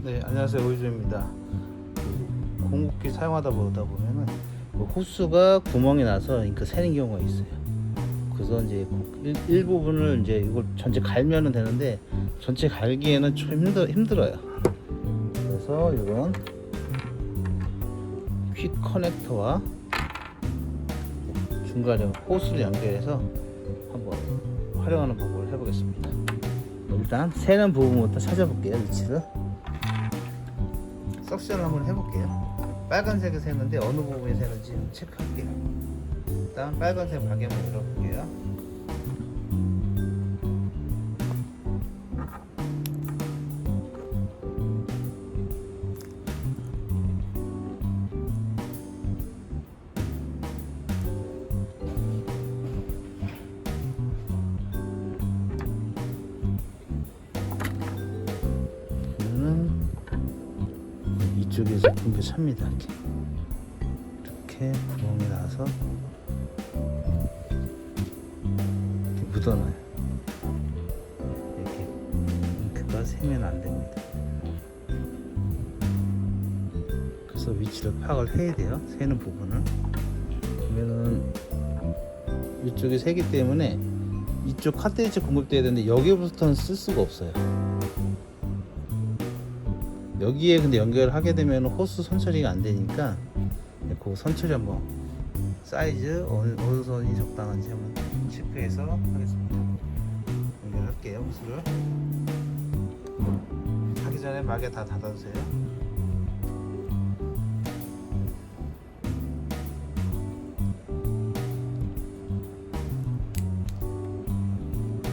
네, 안녕하세요. 오이주입니다. 공급기 사용하다 보면은 호스가 구멍이 나서 새는 경우가 있어요. 그래서 이제 일부분을 이제 이걸 전체 갈면은 되는데 전체 갈기에는 좀 힘들어요. 그래서 이런 퀵 커넥터와 중간에 호스를 연결해서 한번 활용하는 방법을 해보겠습니다. 일단 새는 부분부터 찾아볼게요. 위치를 석션을 한번 해볼게요. 빨간색이 새는데 어느 부분이 새는지 체크할게요. 일단 빨간색 박에 한번 열어볼게요. 이쪽에서 분배 찹니다. 이렇게 구멍이 나서 이렇게 묻어놔요. 이렇게 잉크가 새면 안 됩니다. 그래서 위치를 파악을 해야 돼요. 새는 부분을. 그러면은 이쪽에 새기 때문에 이쪽 카트리지 공급돼야 되는데 여기부터는 쓸 수가 없어요. 여기에 근데 연결하게 되면 호스 선처리가 안 되니까 그 선처리 한번 사이즈 어느 선이 적당한지 한번 체크해서 하겠습니다. 연결할게요. 호스를 하기 전에 막에 다 닫아주세요.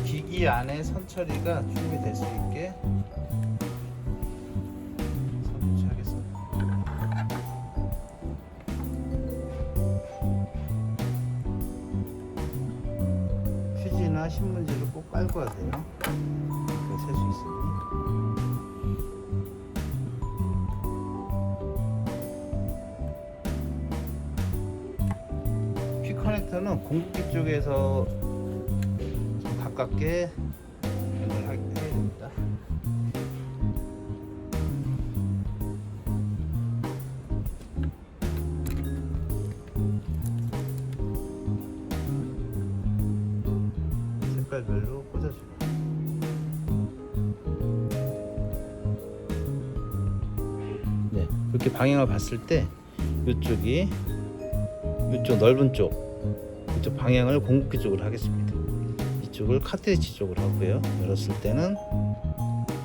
기기 안에 선처리가 준비될 수 있게 휴지나 신문지를 꼭 깔고 하세요. 그래야 셀 수 있으니. 퀵 커넥터는 공급기 쪽에서 좀 가깝게 연결해야 됩니다. 색깔별로 꽂아주고. 네, 이렇게 방향을 봤을 때 이쪽 넓은 이쪽 방향을 공급기 쪽으로 하겠습니다. 이쪽을 카트리지 쪽으로 하고요. 열었을 때는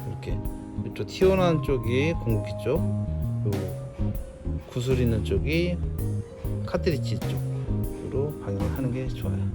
이렇게 이쪽 튀어나온 쪽이 공급기 쪽, 구슬 있는 쪽이 카트리지 쪽으로 방향을 하는 게 좋아요.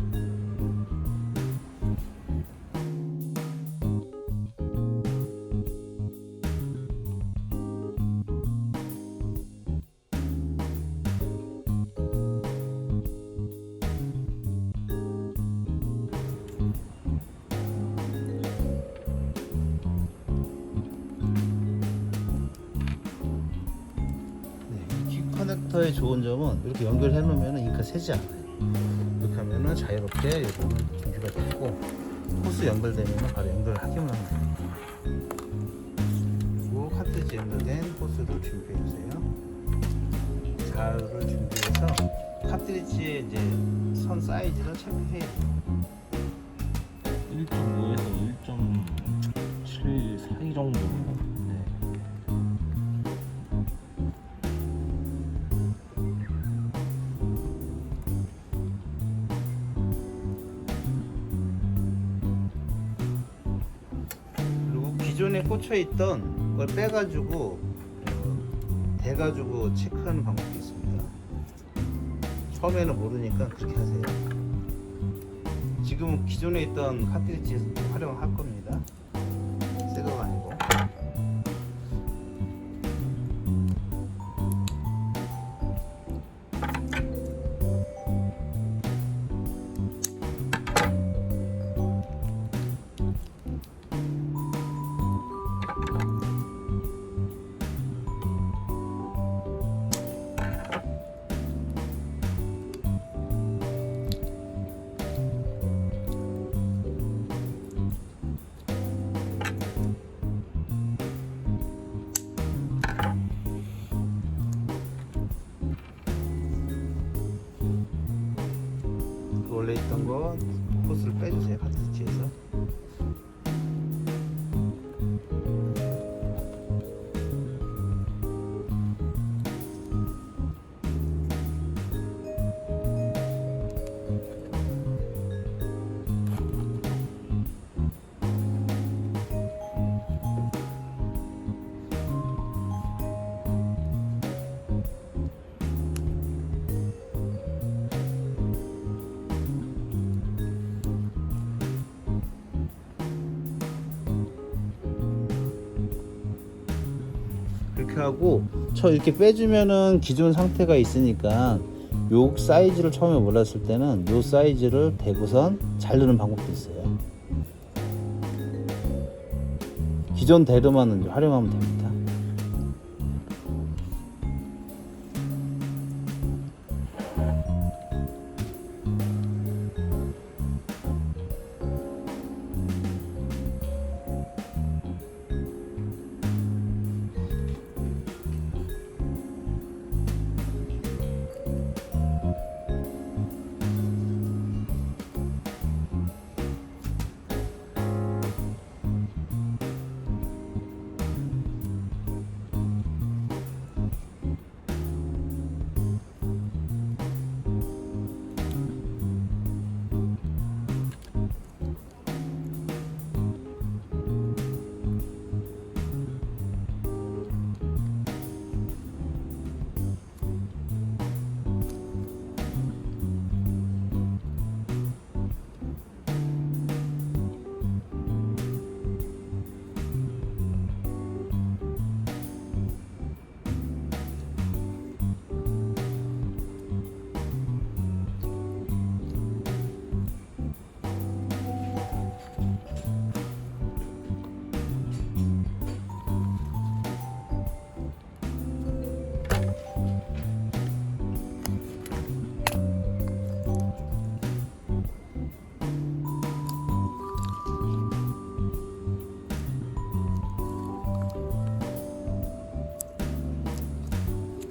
커넥터의 좋은 점은 이렇게 연결해 놓으면 잉크가 새지 않아요. 이렇게 하면은 자유롭게 이거는 준비가 됐고, 호스 연결되면 바로 연결하기만 하면 됩니다. 그리고 카트리지 연결된 호스를 준비해 주세요. 자루를 준비해서 카트리지의 이제 선 사이즈를 체크해야 돼요. 1.5에서 1.7 사이 정도. 기존에 꽂혀 있던 걸 빼가지고 대가지고 체크하는 방법도 있습니다. 처음에는 모르니까 그렇게 하세요. 지금은 기존에 있던 카트리지 활용할 겁니다. 새 거가 아니고. 거 호스를 빼주세요. 카트리지에서. 이렇게 하고 이렇게 빼주면은 기존 상태가 있으니까 요 사이즈를 처음에 몰랐을 때는 요 사이즈를 대고선 자르는 방법도 있어요. 기존 대로만 활용하면 됩니다.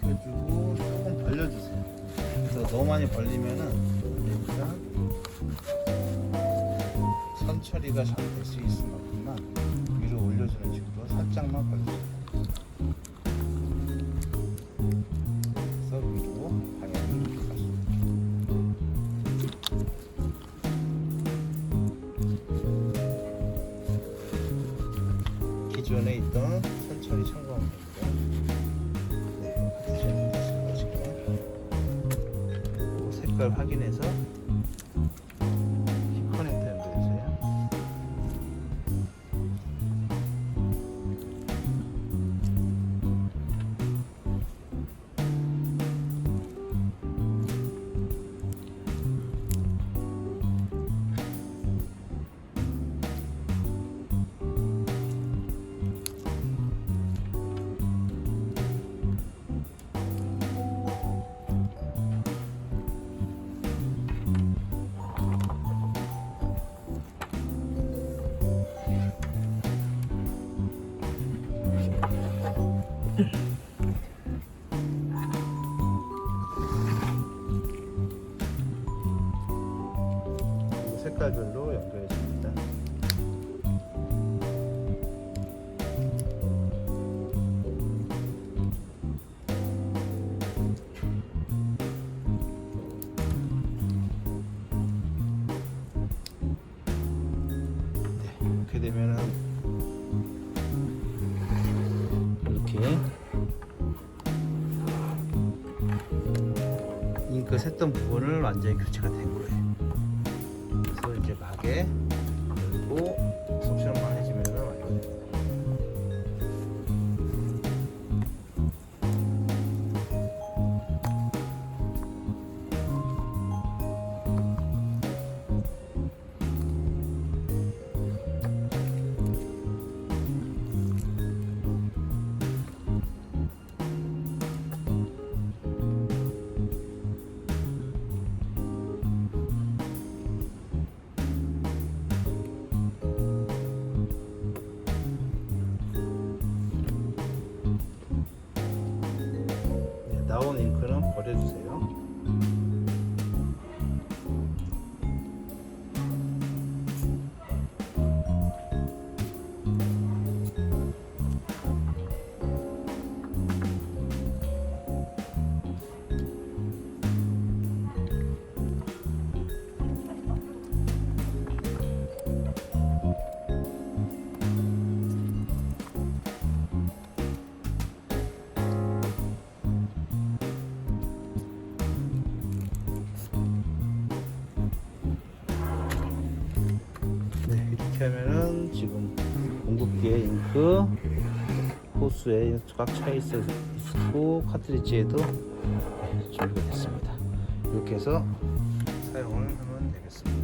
해주고 조금 벌려주세요. 그래서 너무 많이 벌리면은 여기가 선 처리가 잘 될 수 있을 만큼만 위로 올려주는 식으로 살짝만 벌려주세요. 그래서 위로 방향을 이렇게 가시면 기존에 있던 선 처리 참고하면 됩니다. 색깔 확인해서 커넥터 연결해주세요. 색깔별로 연결해 줍니다. 네, 이렇게 되면은 이렇게 잉크 샜던 부분을 완전히 교체가 된 거예요. 그래서 이제 막에 열고 석션만 해주면 완료됩니다. 나온 잉크는 버려주세요. 이렇게 하면은 지금 공급기에 잉크, 호스에 꽉 차 있고 카트리지에도 준비가 됐습니다. 이렇게 해서 사용을 하면 되겠습니다.